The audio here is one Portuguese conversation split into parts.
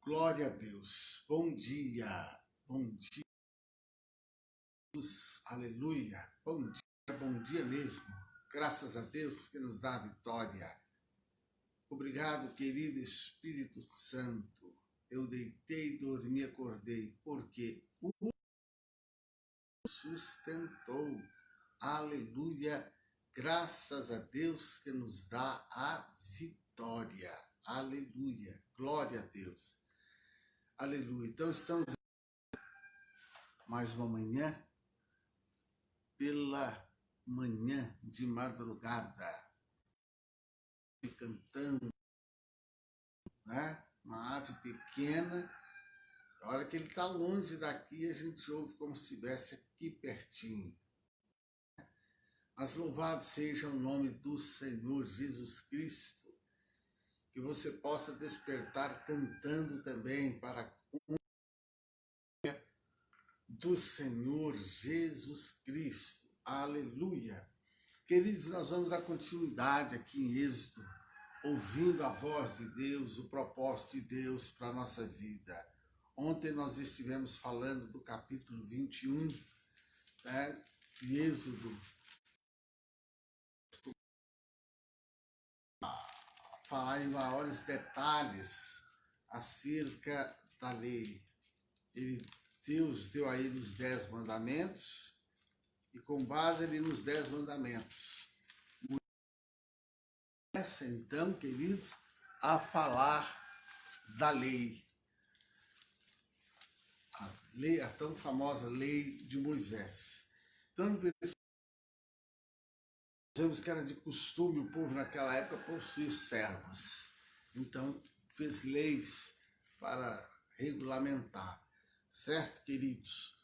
Glória a Deus. Bom dia. Bom dia. Aleluia. Bom dia mesmo. Graças a Deus que nos dá a vitória. Obrigado, querido Espírito Santo. Eu deitei, dormi, acordei, porque o sustentou. Aleluia. Graças a Deus que nos dá a vitória. Aleluia. Glória a Deus. Aleluia. Então estamos mais uma manhã, pela manhã de madrugada, cantando, né? Uma ave pequena. A hora que ele está longe daqui, a gente ouve como se estivesse aqui pertinho. Mas louvado seja o nome do Senhor Jesus Cristo, que você possa despertar cantando também para a glória do Senhor Jesus Cristo. Aleluia! Queridos, nós vamos dar continuidade aqui em Êxodo, ouvindo a voz de Deus, o propósito de Deus para a nossa vida. Ontem nós estivemos falando do capítulo 21, né, de Êxodo, falar em maiores detalhes acerca da lei. Deus deu a ele os 10 mandamentos, e com base ali nos 10 mandamentos, começa então, queridos, a falar da lei. A tão famosa lei de Moisés. Então, no versículo, vemos que era de costume o povo naquela época possuir servos. Então, fez leis para regulamentar. Certo, queridos?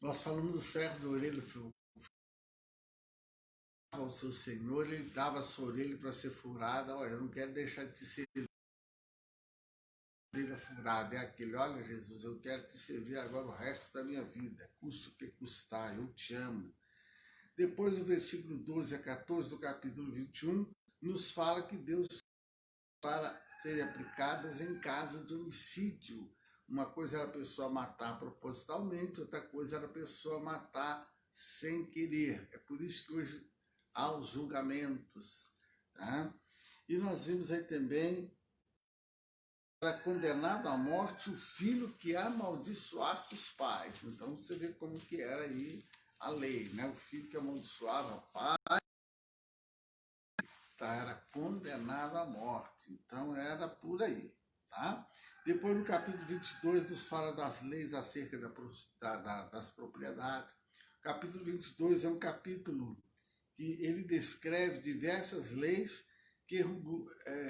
Nós falamos do servo da orelha ao seu senhor, ele dava a sua orelha para ser furada. Olha, eu não quero deixar de te servir furada, é aquele: olha, Jesus, eu quero te servir agora o resto da minha vida, custe o que custar, eu te amo. Depois, o versículo 12 a 14 do capítulo 21, nos fala que Deus para serem aplicadas em caso de homicídio. Uma coisa era a pessoa matar propositalmente, outra coisa era a pessoa matar sem querer. É por isso que hoje há os julgamentos. Tá? E nós vimos aí também, era condenado à morte o filho que amaldiçoasse os pais. Então você vê como que era aí a lei, né? O filho que amaldiçoava o pai era condenado à morte. Então era por aí, tá? Depois no capítulo 22 nos fala das leis acerca das propriedades. O capítulo 22 é um capítulo que ele descreve diversas leis que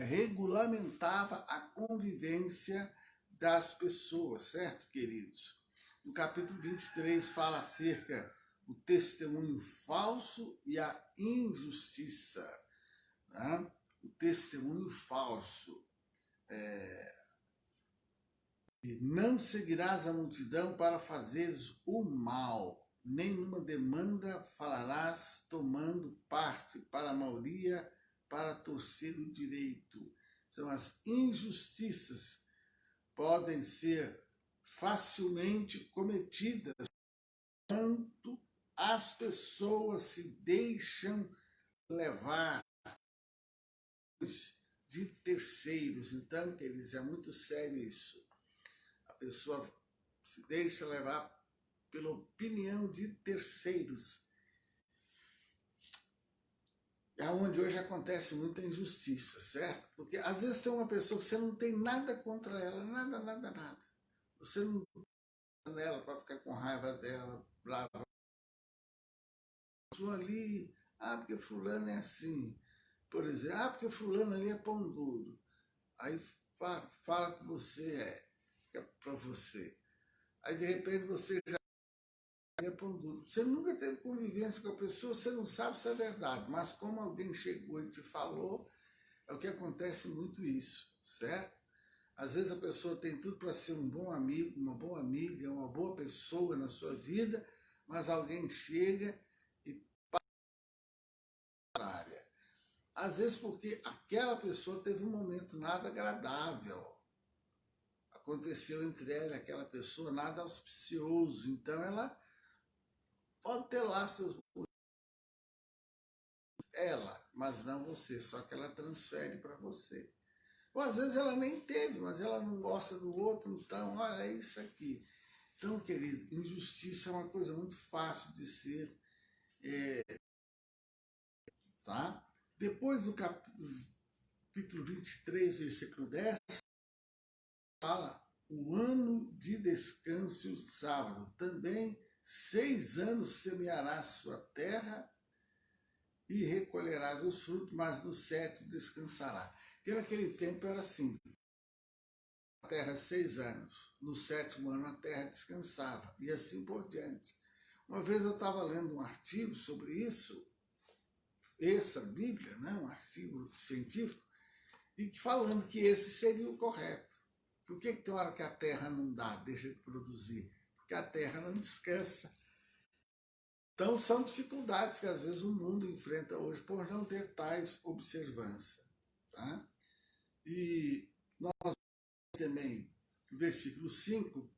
regulamentava a convivência das pessoas, certo, queridos? No capítulo 23 fala acerca do testemunho falso e a injustiça. Né? O testemunho falso. Não seguirás a multidão para fazeres o mal, nem numa demanda falarás tomando parte para a maioria, para torcer o direito. São as injustiças, podem ser facilmente cometidas quando as pessoas se deixam levar de terceiros. Então, queridos, é muito sério isso. A pessoa se deixa levar pela opinião de terceiros. É onde hoje acontece muita injustiça, certo? Porque às vezes tem uma pessoa que você não tem nada contra ela, nada. Você não tem nela para ficar com raiva dela, brava. Pessoa ali, porque fulano é assim. Por exemplo, porque fulano ali é pão duro. Aí fala que você que é para você. Aí de repente você já é pão duro. Você nunca teve convivência com a pessoa, você não sabe se é verdade. Mas como alguém chegou e te falou, é o que acontece muito isso, certo? Às vezes a pessoa tem tudo para ser um bom amigo, uma boa amiga, uma boa pessoa na sua vida, mas alguém chega e para. Às vezes porque aquela pessoa teve um momento nada agradável. aconteceu entre ela e aquela pessoa nada auspicioso. Então ela pode ter lá seus... ela, mas não você, só que ela transfere para você. Ou às vezes ela nem teve, mas ela não gosta do outro, então olha, é isso aqui. Então, querido, injustiça é uma coisa muito fácil de ser, tá? Depois do capítulo 23, versículo 10, fala o ano de descanso e o sábado. Também 6 anos semearás sua terra e recolherás os frutos, mas no 7º descansará. Porque naquele tempo era assim, a terra 6 anos, no 7º ano a terra descansava, e assim por diante. Uma vez eu estava lendo um artigo sobre isso, essa Bíblia, né, um artigo científico, e falando que esse seria o correto. Por que tem hora que a terra não dá, deixa de produzir? Porque a terra não descansa. Então são dificuldades que às vezes o mundo enfrenta hoje por não ter tais observância. Tá? E nós também, versículo 5,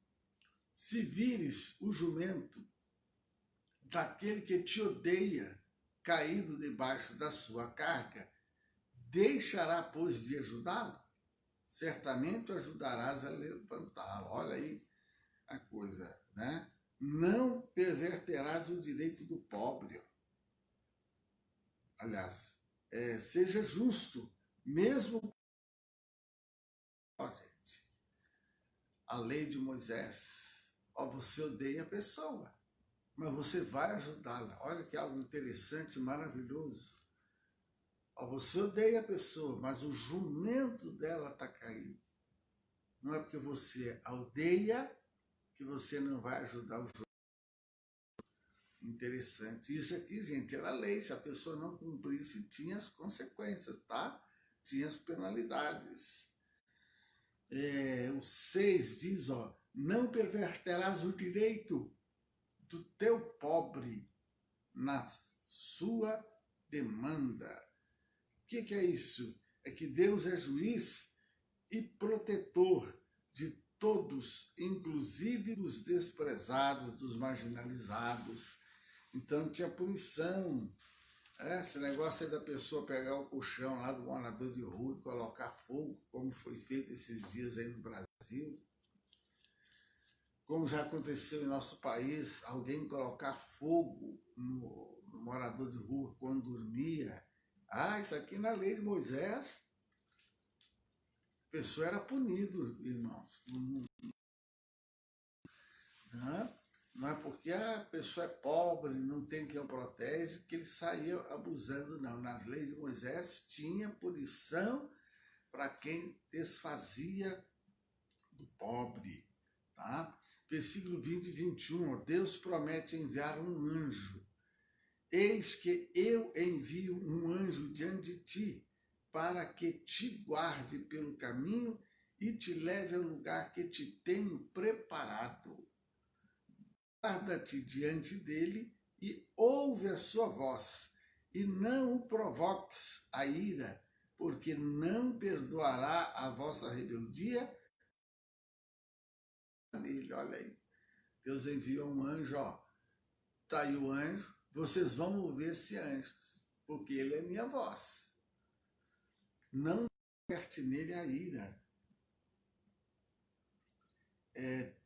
se vires o jumento daquele que te odeia caído debaixo da sua carga, deixará, pois, de ajudá-lo? Certamente o ajudarás a levantá-lo. Olha aí a coisa, né? Não perverterás o direito do pobre. Aliás, seja justo, mesmo... Ó, gente, a lei de Moisés, ó, você odeia a pessoa, mas você vai ajudá-la. Olha que algo interessante, maravilhoso. Ó, você odeia a pessoa, mas o jumento dela está caído. Não é porque você a odeia que você não vai ajudar o jumento. Interessante. Isso aqui, gente, era lei. Se a pessoa não cumprisse, tinha as consequências, tá? Tinha as penalidades. O 6 diz, ó, não perverterás o direito do teu pobre na sua demanda. O que é isso? É que Deus é juiz e protetor de todos, inclusive dos desprezados, dos marginalizados. Então tinha punição. Esse negócio aí da pessoa pegar o colchão lá do morador de rua e colocar fogo, como foi feito esses dias aí no Brasil. Como já aconteceu em nosso país, alguém colocar fogo no morador de rua quando dormia. Isso aqui na lei de Moisés, a pessoa era punido, irmãos. Não é porque a pessoa é pobre, não tem quem o protege, que ele saía abusando, não. Nas leis de Moisés tinha punição para quem desfazia do pobre. Tá? Versículo 20 e 21, ó, Deus promete enviar um anjo. Eis que eu envio um anjo diante de ti, para que te guarde pelo caminho e te leve ao lugar que te tenho preparado. Guarda-te diante dele e ouve a sua voz, e não o provoques a ira, porque não perdoará a vossa rebeldia nele. Olha aí, Deus enviou um anjo, ó, tá aí o anjo, vocês vão ouvir esse anjo, porque ele é minha voz. Não desperte nele a ira.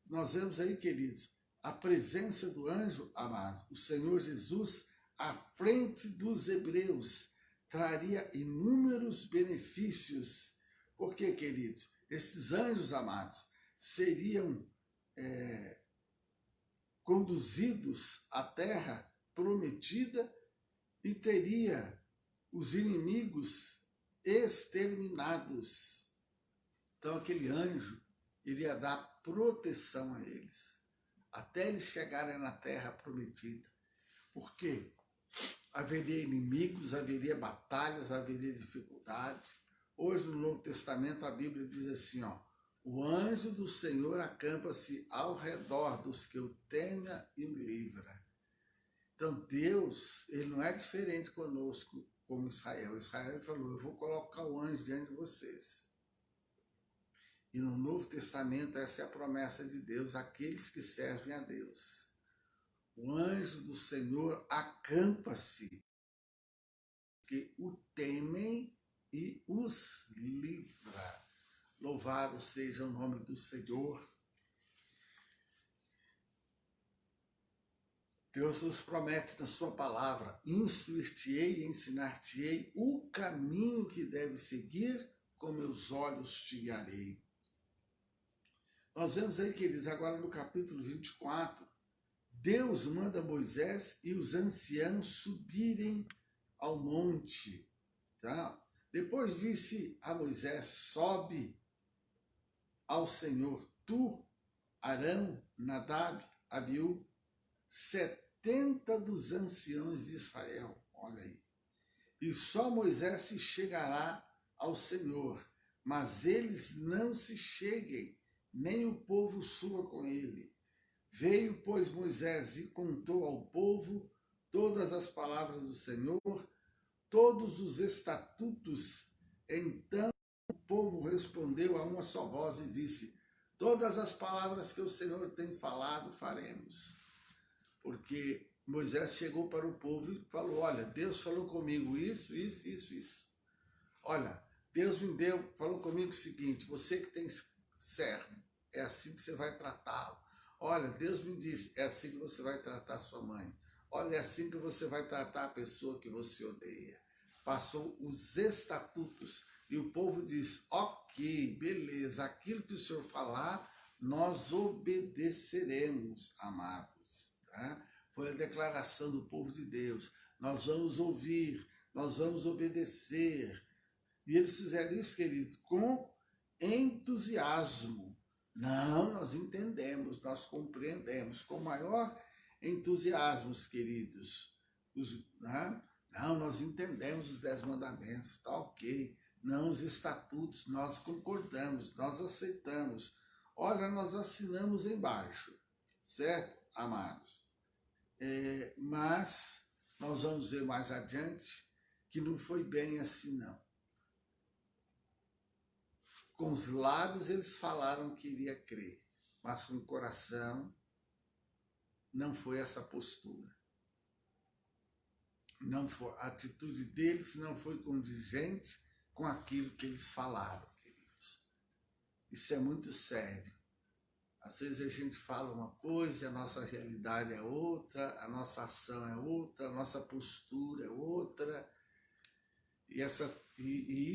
Nós vemos aí, queridos, a presença do anjo, amado, o Senhor Jesus, à frente dos hebreus, traria inúmeros benefícios. Por quê, queridos? Esses anjos, amados, seriam conduzidos à terra prometida e teria os inimigos exterminados. Então aquele anjo iria dar proteção a eles, até eles chegarem na terra prometida. Por quê? Haveria inimigos, haveria batalhas, haveria dificuldades. Hoje no Novo Testamento a Bíblia diz assim, ó, o anjo do Senhor acampa-se ao redor dos que o temem e o livra. Então Deus, ele não é diferente conosco como Israel. Israel falou, eu vou colocar o anjo diante de vocês. E no Novo Testamento essa é a promessa de Deus, aqueles que servem a Deus. O anjo do Senhor acampa-se, que o temem e os livra. Louvado seja o nome do Senhor. Deus nos promete na sua palavra: instruir-te-ei e ensinar-te-ei o caminho que deve seguir, com meus olhos te guiarei. Nós vemos aí, queridos, agora no capítulo 24, Deus manda Moisés e os anciãos subirem ao monte. Tá? Depois disse a Moisés: sobe ao Senhor, tu, Arão, Nadab, Abiú, 70 dos anciãos de Israel. Olha aí. E só Moisés se chegará ao Senhor, mas eles não se cheguem, nem o povo suba com ele. Veio, pois, Moisés e contou ao povo todas as palavras do Senhor, todos os estatutos. Então o povo respondeu a uma só voz e disse: todas as palavras que o Senhor tem falado, faremos. Porque Moisés chegou para o povo e falou: olha, Deus falou comigo isso. Olha, Deus falou comigo o seguinte: você que tem servo, é assim que você vai tratá-lo. Olha, Deus me disse, é assim que você vai tratar sua mãe. Olha, é assim que você vai tratar a pessoa que você odeia. Passou os estatutos e o povo disse: ok, beleza, aquilo que o Senhor falar, nós obedeceremos, amados. Tá? Foi a declaração do povo de Deus: nós vamos ouvir, nós vamos obedecer. E eles fizeram isso, queridos, com entusiasmo. Não, nós entendemos, nós compreendemos, com maior entusiasmo, queridos. Não, nós entendemos os 10 mandamentos, tá ok. Não, os estatutos, nós concordamos, nós aceitamos. Olha, nós assinamos embaixo, certo, amados? Mas nós vamos ver mais adiante que não foi bem assim, não. Com os lábios eles falaram que iria crer, mas com o coração não foi essa postura. Não foi, a atitude deles não foi condizente com aquilo que eles falaram, queridos. Isso é muito sério. Às vezes a gente fala uma coisa, a nossa realidade é outra, a nossa ação é outra, a nossa postura é outra. E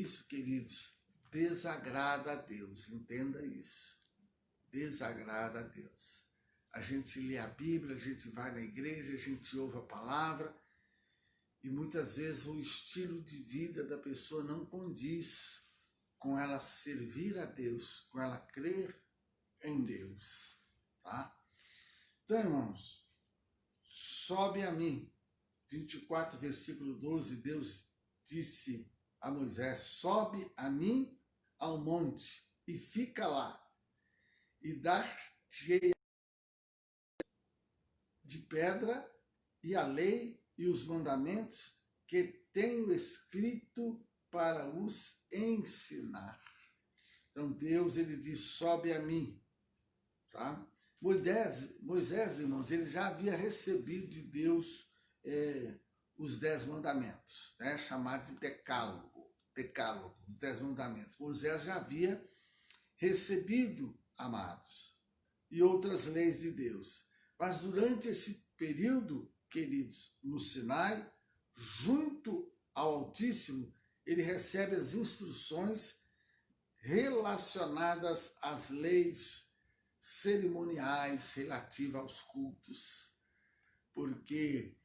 isso, queridos, desagrada a Deus, entenda isso. Desagrada a Deus. A gente lê a Bíblia, a gente vai na igreja, a gente ouve a palavra, e muitas vezes o estilo de vida da pessoa não condiz com ela servir a Deus, com ela crer em Deus. Tá? Então, irmãos, sobe a mim. 24, versículo 12, Deus disse a Moisés: sobe a mim ao monte e fica lá, e dar-te de pedra e a lei e os mandamentos que tenho escrito para os ensinar. Então Deus, ele diz: sobe a mim. Tá? Moisés, irmãos, ele já havia recebido de Deus os 10 mandamentos, né? Chamado de decálogo, os 10 mandamentos. Moisés já havia recebido, amados, e outras leis de Deus. Mas durante esse período, queridos, no Sinai, junto ao Altíssimo, ele recebe as instruções relacionadas às leis cerimoniais relativas aos cultos. Porque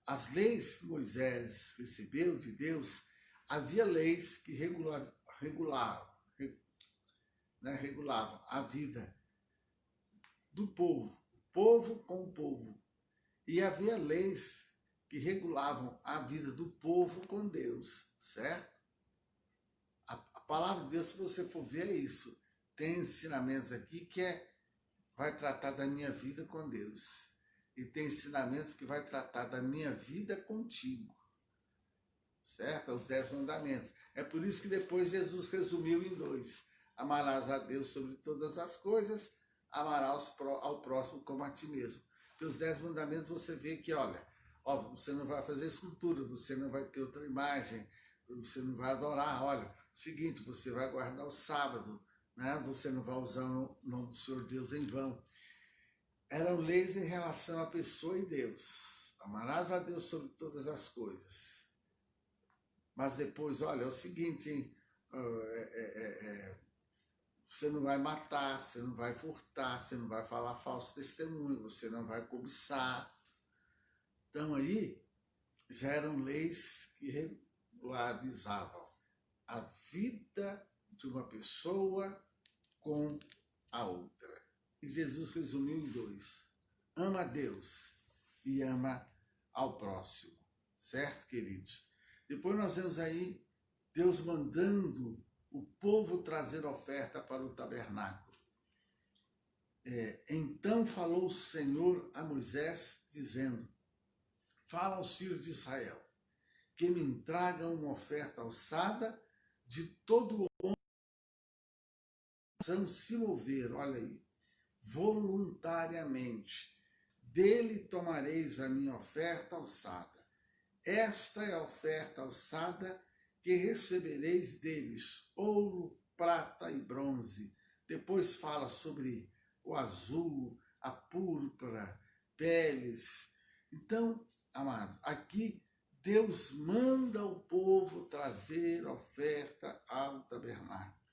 as leis que Moisés recebeu de Deus, havia leis que regulavam a vida do povo, povo com o povo. E havia leis que regulavam a vida do povo com Deus, certo? A palavra de Deus, se você for ver, é isso. Tem ensinamentos aqui que vai tratar da minha vida com Deus. E tem ensinamentos que vai tratar da minha vida contigo. Certo? Os 10 mandamentos. É por isso que depois Jesus resumiu em 2. Amarás a Deus sobre todas as coisas, amarás ao próximo como a ti mesmo. Porque os 10 mandamentos você vê que, olha, você não vai fazer escultura, você não vai ter outra imagem, você não vai adorar. Olha, seguinte, você vai guardar o sábado, né? Você não vai usar o nome do Senhor Deus em vão. Eram leis em relação à pessoa e Deus. Amarás a Deus sobre todas as coisas. Mas depois, olha, é o seguinte, hein? Você não vai matar, você não vai furtar, você não vai falar falso testemunho, você não vai cobiçar. Então aí já eram leis que regularizavam a vida de uma pessoa com a outra. E Jesus resumiu em 2. Ama a Deus e ama ao próximo. Certo, queridos? Depois nós vemos aí Deus mandando o povo trazer oferta para o tabernáculo. Então falou o Senhor a Moisés, dizendo: fala aos filhos de Israel, que me tragam uma oferta alçada de todo o homem se mover, olha aí, voluntariamente. Dele tomareis a minha oferta alçada. Esta é a oferta alçada que recebereis deles, ouro, prata e bronze. Depois fala sobre o azul, a púrpura, peles. Então, amados, aqui Deus manda o povo trazer oferta ao tabernáculo.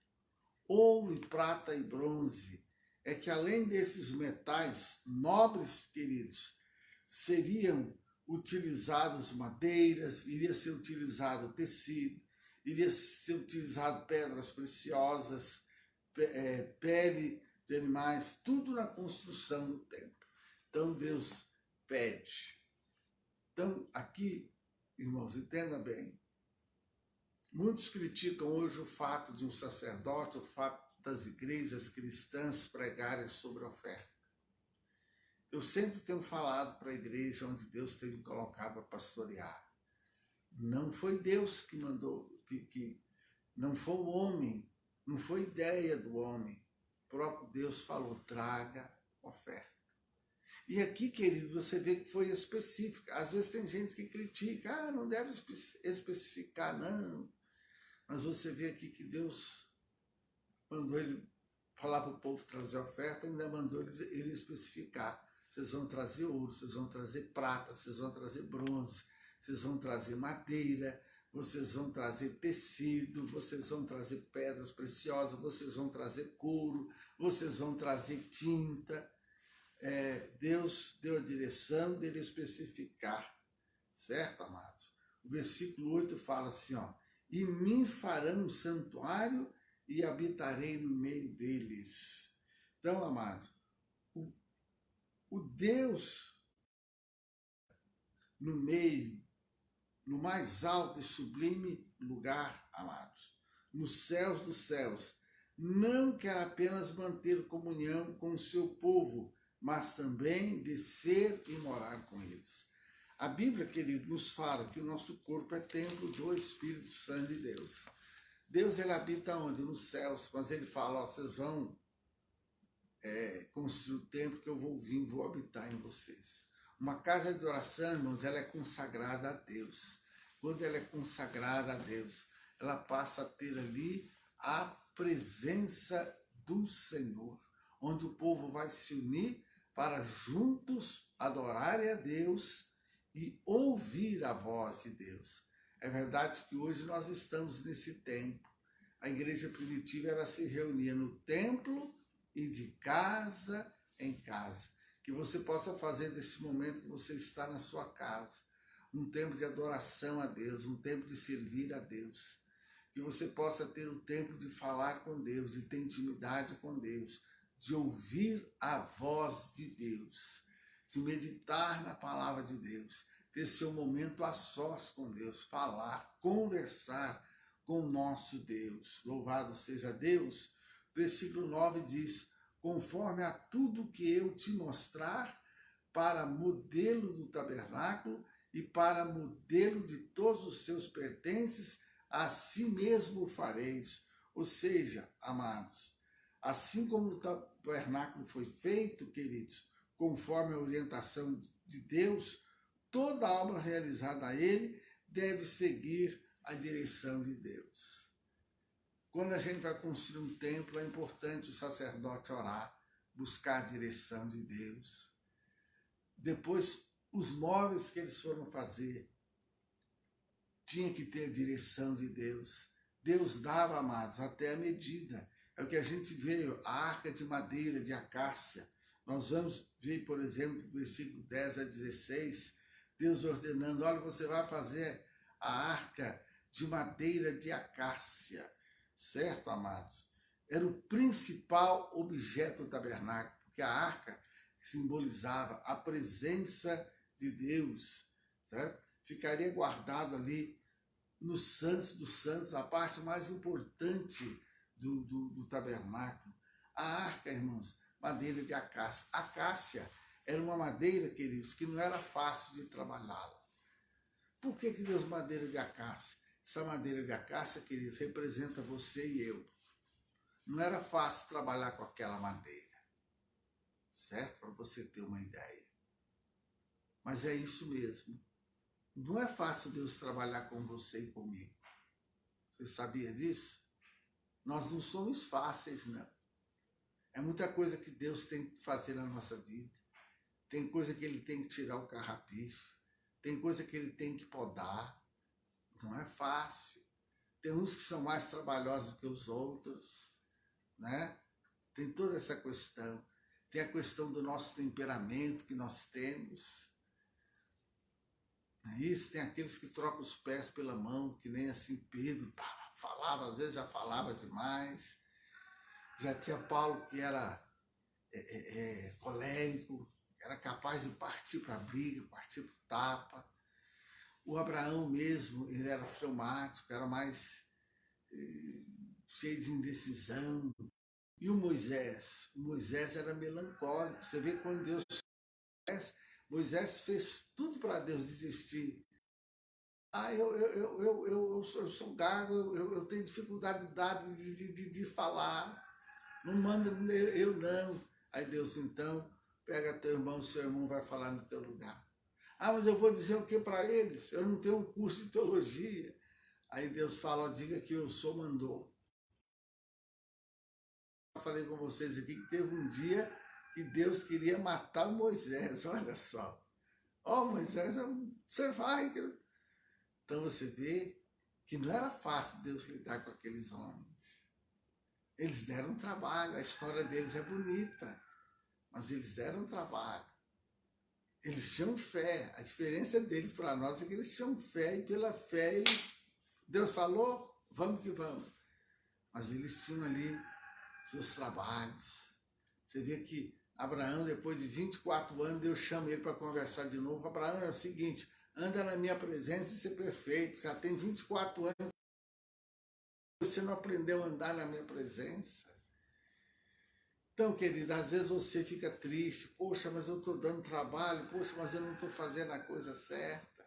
Ouro, prata e bronze. É que além desses metais nobres, queridos, seriam utilizados madeiras, iria ser utilizado tecido, iria ser utilizado pedras preciosas, pele de animais, tudo na construção do templo. Então Deus pede. Então aqui, irmãos, entenda bem, muitos criticam hoje o fato de um sacerdote, o fato das igrejas cristãs pregarem sobre a oferta. Eu sempre tenho falado para a igreja onde Deus teve me colocado para pastorear. Não foi Deus que mandou, não foi o homem, não foi ideia do homem. O próprio Deus falou, traga oferta. E aqui, querido, você vê que foi específica. Às vezes tem gente que critica, não deve especificar, não. Mas você vê aqui que Deus mandou ele falar para o povo trazer oferta, ainda mandou ele especificar. Vocês vão trazer ouro, vocês vão trazer prata, vocês vão trazer bronze, vocês vão trazer madeira, vocês vão trazer tecido, vocês vão trazer pedras preciosas, vocês vão trazer couro, vocês vão trazer tinta. Deus deu a direção dele especificar, certo, amados? O versículo 8 fala assim, e me farão um santuário e habitarei no meio deles. Então, amados, o Deus no meio, no mais alto e sublime lugar, amados, nos céus dos céus, não quer apenas manter comunhão com o seu povo, mas também descer e morar com eles. A Bíblia, querido, nos fala que o nosso corpo é templo do Espírito Santo de Deus. Deus, ele habita onde? Nos céus, mas ele fala, vocês vão construir o templo que eu vou vir, vou habitar em vocês. Uma casa de oração, irmãos, ela é consagrada a Deus. Quando ela é consagrada a Deus, ela passa a ter ali a presença do Senhor, onde o povo vai se unir para juntos adorarem a Deus e ouvir a voz de Deus. É verdade que hoje nós estamos nesse tempo. A igreja primitiva, ela se reunia no templo e de casa em casa. Que você possa fazer desse momento que você está na sua casa um tempo de adoração a Deus, um tempo de servir a Deus. Que você possa ter o tempo de falar com Deus, de ter intimidade com Deus, de ouvir a voz de Deus, de meditar na palavra de Deus, ter seu momento a sós com Deus, falar, conversar com o nosso Deus. Louvado seja Deus. Versículo 9 diz, conforme a tudo que eu te mostrar, para modelo do tabernáculo e para modelo de todos os seus pertences, assim mesmo fareis. Ou seja, amados, assim como o tabernáculo foi feito, queridos, conforme a orientação de Deus, toda obra realizada a ele deve seguir a direção de Deus. Quando a gente vai construir um templo, é importante o sacerdote orar, buscar a direção de Deus. Depois, os móveis que eles foram fazer, tinha que ter a direção de Deus. Deus dava, amados, até a medida. É o que a gente vê, a arca de madeira, de acácia. Nós vamos ver, por exemplo, no versículo 10 a 16, Deus ordenando, olha, você vai fazer a arca de madeira de acácia. Certo, amados? Era o principal objeto do tabernáculo, porque a arca simbolizava a presença de Deus, certo? Ficaria guardado ali no Santos dos Santos, a parte mais importante do tabernáculo. A arca, irmãos, madeira de acácia. Acácia era uma madeira, queridos, que não era fácil de trabalhá-la. Por que Deus madeira de acácia? Essa madeira de acácia, queridos, representa você e eu. Não era fácil trabalhar com aquela madeira, certo? Para você ter uma ideia. Mas é isso mesmo. Não é fácil Deus trabalhar com você e comigo. Você sabia disso? Nós não somos fáceis, não. É muita coisa que Deus tem que fazer na nossa vida. Tem coisa que Ele tem que tirar o carrapicho. Tem coisa que Ele tem que podar. Não é fácil. Tem uns que são mais trabalhosos que os outros, né? Tem toda essa questão. Tem a questão do nosso temperamento que nós temos. Não é isso? Tem aqueles que trocam os pés pela mão, que nem assim Pedro falava, às vezes já falava demais. Já tinha Paulo que era colérico, era capaz de partir para a briga, partir para o tapa. O Abraão mesmo, ele era fleumático, era mais cheio de indecisão. E o Moisés? O Moisés era melancólico. Você vê quando Deus... Moisés fez tudo para Deus desistir. Eu sou gago, eu tenho dificuldade de falar. Não manda eu não. Aí Deus, então, pega teu irmão, seu irmão vai falar no teu lugar. Mas eu vou dizer o que para eles? Eu não tenho um curso de teologia. Aí Deus fala, diga que eu sou mandou. Eu falei com vocês aqui que teve um dia que Deus queria matar o Moisés, olha só. Moisés, você vai. Então você vê que não era fácil Deus lidar com aqueles homens. Eles deram trabalho, a história deles é bonita, mas eles deram trabalho. Eles tinham fé. A diferença deles para nós é que eles tinham fé, e pela fé Deus falou, vamos que vamos. Mas eles tinham ali seus trabalhos. Você vê que Abraão, depois de 24 anos, Deus chama ele para conversar de novo. Abraão, é o seguinte, anda na minha presença e ser perfeito. Já tem 24 anos. Você não aprendeu a andar na minha presença? Então, querida, às vezes você fica triste. Poxa, mas eu estou dando trabalho. Poxa, mas eu não estou fazendo a coisa certa.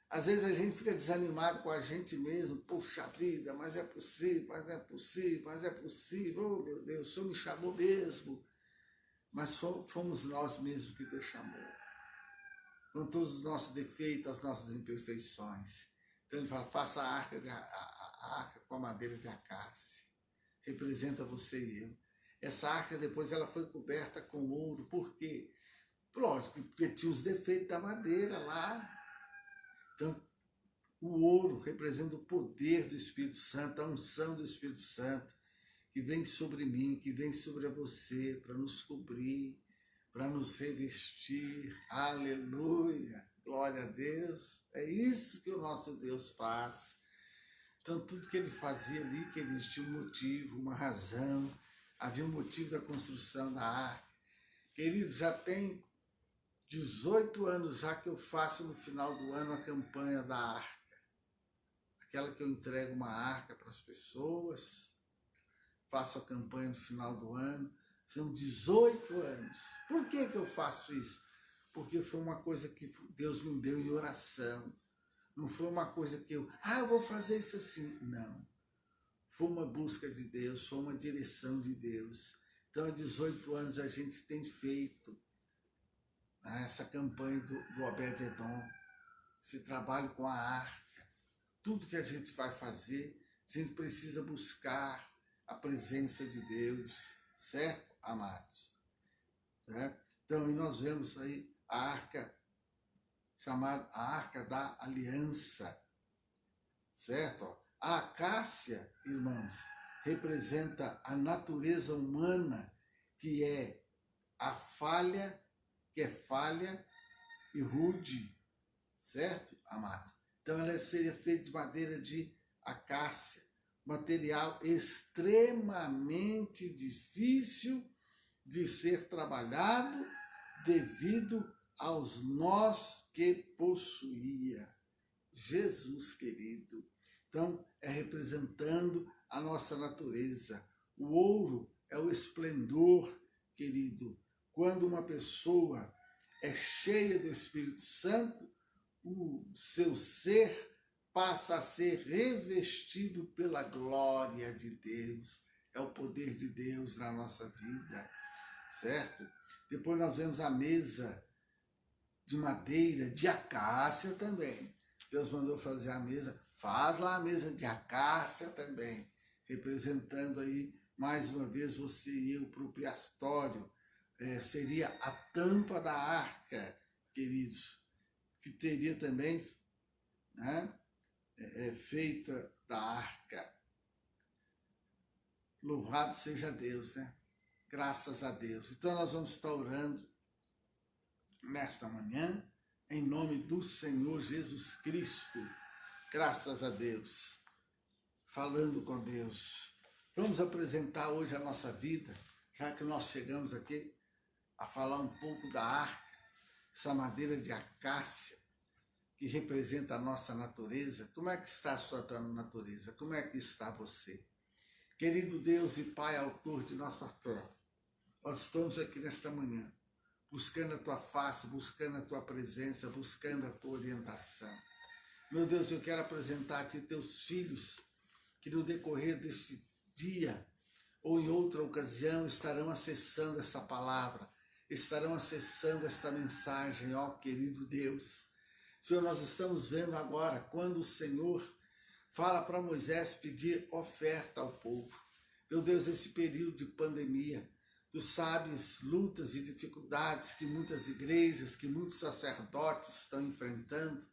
Às vezes a gente fica desanimado com a gente mesmo. Poxa vida, mas é possível, mas é possível, mas é possível. Oh, meu Deus, o Senhor me chamou mesmo. Mas fomos nós mesmos que Deus chamou. Com todos os nossos defeitos, as nossas imperfeições. Então ele fala, faça a arca com a madeira de acácia. Representa você e eu. Essa arca depois ela foi coberta com ouro. Por quê? Lógico, porque tinha os defeitos da madeira lá. Então, o ouro representa o poder do Espírito Santo, a unção do Espírito Santo, que vem sobre mim, que vem sobre você, para nos cobrir, para nos revestir. Aleluia! Glória a Deus! É isso que o nosso Deus faz. Então, tudo que ele fazia ali, que ele tinha um motivo, uma razão, havia um motivo da construção da arca. Queridos, já tem 18 anos já que eu faço no final do ano a campanha da arca. Aquela que eu entrego uma arca para as pessoas, faço a campanha no final do ano. São 18 anos. Por que eu faço isso? Porque foi uma coisa que Deus me deu em oração. Não foi uma coisa que eu vou fazer isso assim. Não. foi uma busca de Deus, foi uma direção de Deus. Então, há 18 anos a gente tem feito essa campanha do Obed-Edom, esse trabalho com a arca. Tudo que a gente vai fazer, a gente precisa buscar a presença de Deus, certo, amados? Então, e nós vemos aí a arca, chamada a Arca da Aliança, certo? A acácia, irmãos, representa a natureza humana, que é falha e rude, certo, amados? Então ela seria feita de madeira de acácia, material extremamente difícil de ser trabalhado devido aos nós que possuía. Jesus querido. Então, é representando a nossa natureza. O ouro é o esplendor, querido. Quando uma pessoa é cheia do Espírito Santo, o seu ser passa a ser revestido pela glória de Deus. É o poder de Deus na nossa vida, certo? Depois nós vemos a mesa de madeira, de acácia também. Deus mandou fazer a mesa, faz lá a mesa de acácia também, representando aí, mais uma vez, você e eu, para o propiciatório. Seria a tampa da arca, queridos, que teria também, né, feita da arca. Louvado seja Deus, né? Graças a Deus. Então nós vamos estar orando nesta manhã, em nome do Senhor Jesus Cristo. Graças a Deus. Falando com Deus. Vamos apresentar hoje a nossa vida, já que nós chegamos aqui a falar um pouco da arca, essa madeira de acácia, que representa a nossa natureza. Como é que está a sua natureza? Como é que está você? Querido Deus e Pai, autor de nossa fé, nós estamos aqui nesta manhã, buscando a Tua face, buscando a Tua presença, buscando a Tua orientação. Meu Deus, eu quero apresentar-te Teus filhos, que no decorrer deste dia, ou em outra ocasião, estarão acessando esta palavra, estarão acessando esta mensagem, ó querido Deus. Senhor, nós estamos vendo agora, quando o Senhor fala para Moisés pedir oferta ao povo. Meu Deus, esse período de pandemia, tu sabes lutas e dificuldades que muitas igrejas, que muitos sacerdotes estão enfrentando.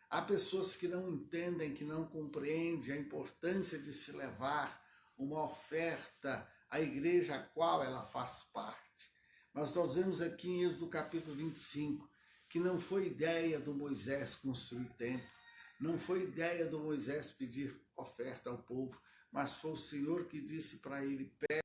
Há pessoas que não entendem, que não compreendem a importância de se levar uma oferta à igreja a qual ela faz parte. Mas nós vemos aqui em Êxodo capítulo 25, que não foi ideia do Moisés construir templo, não foi ideia do Moisés pedir oferta ao povo, mas foi o Senhor que disse para ele, pede,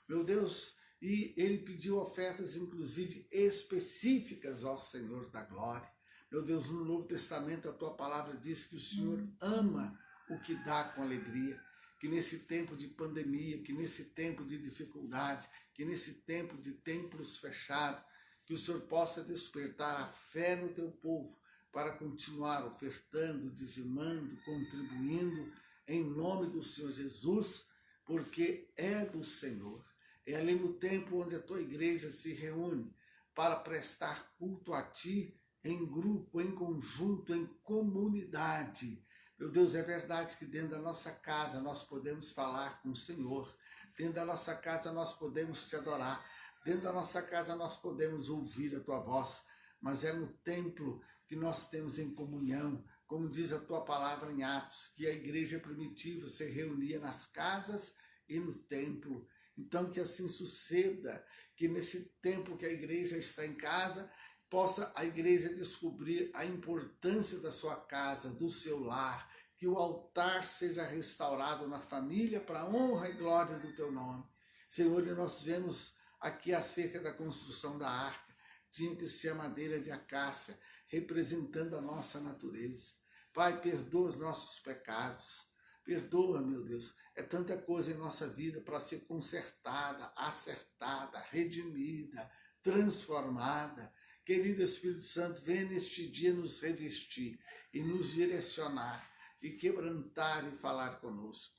meu Deus, e ele pediu ofertas inclusive específicas ao Senhor da glória. Meu Deus, no Novo Testamento a tua palavra diz que o Senhor ama o que dá com alegria, que nesse tempo de pandemia, que nesse tempo de dificuldade, que nesse tempo de templos fechados, que o Senhor possa despertar a fé no teu povo para continuar ofertando, dizimando, contribuindo em nome do Senhor Jesus, porque é do Senhor. É ali no templo onde a tua igreja se reúne para prestar culto a ti em grupo, em conjunto, em comunidade. Meu Deus, é verdade que dentro da nossa casa nós podemos falar com o Senhor, dentro da nossa casa nós podemos te adorar, dentro da nossa casa nós podemos ouvir a tua voz, mas é no templo que nós temos em comunhão, como diz a tua palavra em Atos, que a igreja primitiva se reunia nas casas e no templo. Então que assim suceda, que nesse tempo que a igreja está em casa, possa a igreja descobrir a importância da sua casa, do seu lar, que o altar seja restaurado na família para a honra e glória do teu nome. Senhor, e nós vemos aqui acerca da construção da arca, tinha que ser a madeira de acácia, representando a nossa natureza. Pai, perdoa os nossos pecados, perdoa, meu Deus, é tanta coisa em nossa vida para ser consertada, acertada, redimida, transformada. Querido Espírito Santo, venha neste dia nos revestir e nos direcionar e quebrantar e falar conosco.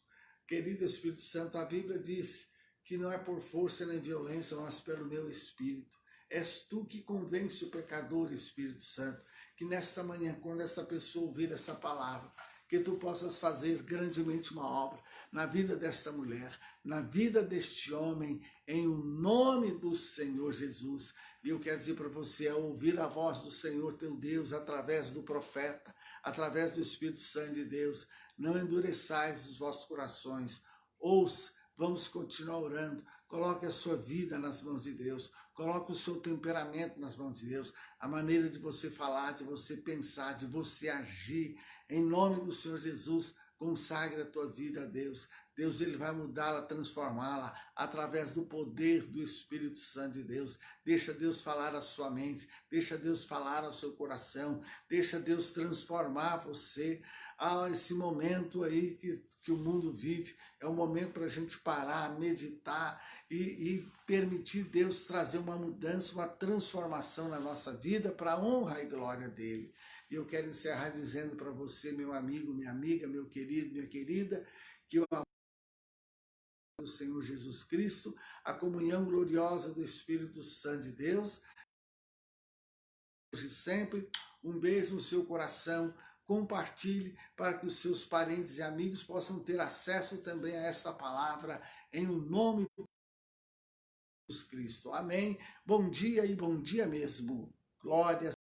Querido Espírito Santo, a Bíblia diz que não é por força nem violência, mas pelo meu Espírito. És tu que convence o pecador, Espírito Santo, que nesta manhã, quando esta pessoa ouvir essa palavra, que tu possas fazer grandemente uma obra na vida desta mulher, na vida deste homem, em o nome do Senhor Jesus. E eu quero dizer para você, ao ouvir a voz do Senhor teu Deus, através do profeta, através do Espírito Santo de Deus, não endureçais os vossos corações, ouça, vamos continuar orando, coloque a sua vida nas mãos de Deus, coloque o seu temperamento nas mãos de Deus, a maneira de você falar, de você pensar, de você agir, em nome do Senhor Jesus, consagre a tua vida a Deus. Deus, ele vai mudá-la, transformá-la através do poder do Espírito Santo de Deus. Deixa Deus falar a sua mente, deixa Deus falar ao seu coração, deixa Deus transformar você. Esse momento aí que o mundo vive, é um momento para a gente parar, meditar e permitir Deus trazer uma mudança, uma transformação na nossa vida para a honra e glória dele. E eu quero encerrar dizendo para você, meu amigo, minha amiga, meu querido, minha querida, que o amor do Senhor Jesus Cristo, a comunhão gloriosa do Espírito Santo de Deus, hoje e sempre, um beijo no seu coração, compartilhe para que os seus parentes e amigos possam ter acesso também a esta palavra, em o nome de Jesus Cristo. Amém. Bom dia e bom dia mesmo. Glória